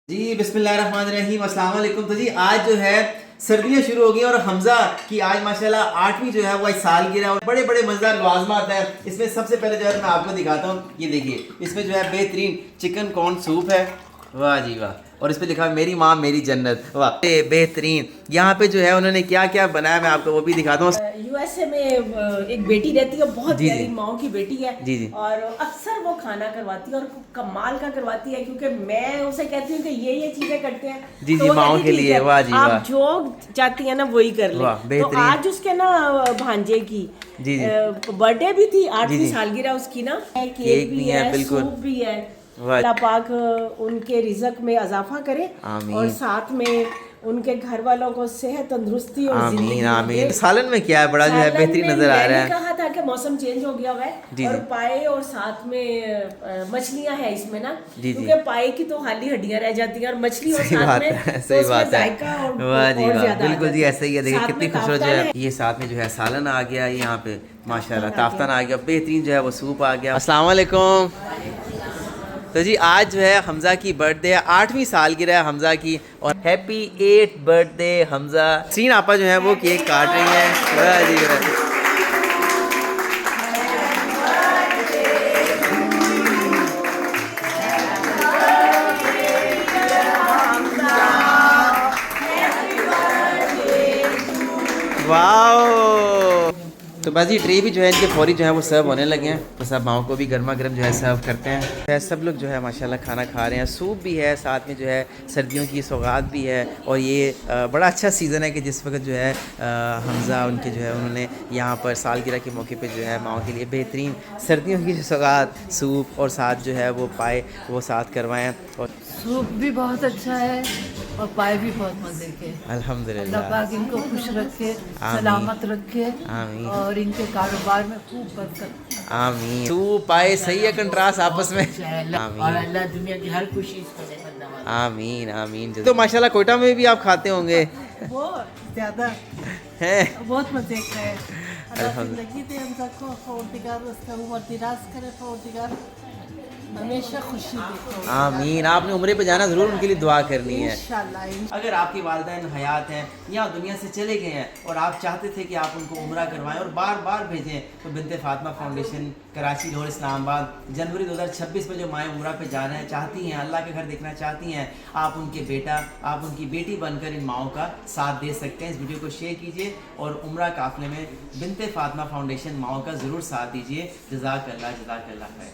जी बिस्मिल्लाहिर्रहमानिर्रहीम अस्सलाम वालेकुम। तो जी आज जो है सर्दियाँ शुरू हो गई और हमजा की आज माशाल्लाह 8वीं जो है वो आज सालगिरह और बड़े बड़े मज़ेदार लवाज़मात हैं। इसमें सबसे पहले जो है मैं आपको दिखाता हूँ, ये देखिए इसमें जो है बेहतरीन चिकन कॉर्न सूप है, वाह जी वाह। और इस पे लिखा है मेरी माँ मेरी जन्नत, वाह बेहतरीन। यहाँ पे जो है उन्होंने क्या क्या बनाया मैं आपको वो भी दिखाता हूँ। यूएसए में एक बेटी रहती है, बहुत प्यारी माँ की बेटी है जी जी। और अक्सर वो खाना करवाती है और कमाल का करवाती है, क्योंकि मैं उसे कहती हूँ कि ये चीजें करते हैं जी तो जी, वो माओ कहती के ठीक लिए, है, वाह जी वाह। आप जो चाहती है ना वही कर ले। वाह, तो बेहतरीन। आज उसके ना भांजे की जी जी बर्थडे भी थी, जी 8वीं जी। सालगिरह उसकी ना, केक केक भी भी है, है, बिल्कुल। सूप भी है। वाह। अल्लाह पाक उनके रिज़्क में इजाफा करे आमीन। और साथ में उनके घर वालों को सेहत तंदुरुस्ती और आमीन जिंदगी आमीन। दे। सालन में क्या है बड़ा जो है सालन बेहतरीन में नजर आ रहा मैंने है। कहा था कि मौसम चेंज हो गया हुआ जी है और जी। पाए और साथ में मछलियां हैं इसमें ना, जी जी। क्योंकि पाए की तो खाली हड्डियां रह जाती हैं और मछली और सही साथ बात में है, तो सही उसमें बात है। जायका वाह जी और वाह, ज्यादा आ बिल्कुल जी जाता है। ऐसे ही है। देखिए साथ कितनी में खूबसूरत जो ताफ्तान है, ये साथ में जो है सालन आ गया, यहाँ पे माशाल्लाह ताफ्तान आ गया, बेहतरीन जो है वो सूप आ गया। अस्सलाम वालेकुम। तो जी आज जो है हमजा की बर्थडे है, 8वीं सालगिरह है हमजा की, और happy 8th birthday Hamza. Scene आपा जो है वो केक काट रही हैं, वाह जी वाह। वाओ। तो बस ये ट्रे भी जो है इनके फौरी जो है वो सर्व होने लगे हैं, तो सब माओ को भी गर्मा गर्म जो है सर्व करते हैं। सब लोग जो है माशाल्लाह खाना खा रहे हैं, सूप भी है, साथ में जो है सर्दियों की सौगात भी है। और ये बड़ा अच्छा सीज़न है कि जिस वक्त जो है हमजा उनके जो है उन्होंने यहाँ पर सालगिरह के मौके पे जो है माओ के लिए बेहतरीन सर्दियों की जो सौगात सूप और साथ जो है वो पाए वो साथ करवाएँ। और सूप भी बहुत अच्छा है और पाए भी बहुत मजे के। अल्हम्दुलिल्लाह, अल्लाह पाक इनको खुश रखे, आमीन। सलामत रखे आमीन। और इनके कारोबार में खूब बरकत। आमीन। सूप पाए सही है कंट्रास्ट आपस में। और अल्लाह दुनिया की हर खुशी इसको दे बंदा। आमीन आमीन। तो माशाल्लाह कोयटा में भी आप खाते होंगे बहुत ज्यादा हैं? बहुत मजे के है। अल्लाह जिंदगी दे हम सबको, फौरदिगार उसका उम्र दराज करे, फौरदिगार हमेशा खुशी दे। आमीन। आपने उम्रे पे जाना ज़रूर उनके लिए दुआ करनी है इंशाल्लाह। अगर आपके वालिदैन हयात हैं या दुनिया से चले गए हैं और आप चाहते थे कि आप उनको उम्रा करवाएं और बार बार भेजें, तो बिनते फातिमा फाउंडेशन कराची लाहौर इस्लामाबाद जनवरी 2026 में जो माएँ उम्रा पे जाना है चाहती हैं, अल्लाह के घर देखना चाहती हैं, आप उनके बेटा आप उनकी बेटी बनकर इन माओं का साथ दे सकते हैं। इस वीडियो को शेयर कीजिए और उम्रा काफ़िले में बिनते फातिमा फाउंडेशन माओं का ज़रूर साथ दीजिए। जज़ाकल्लाह है।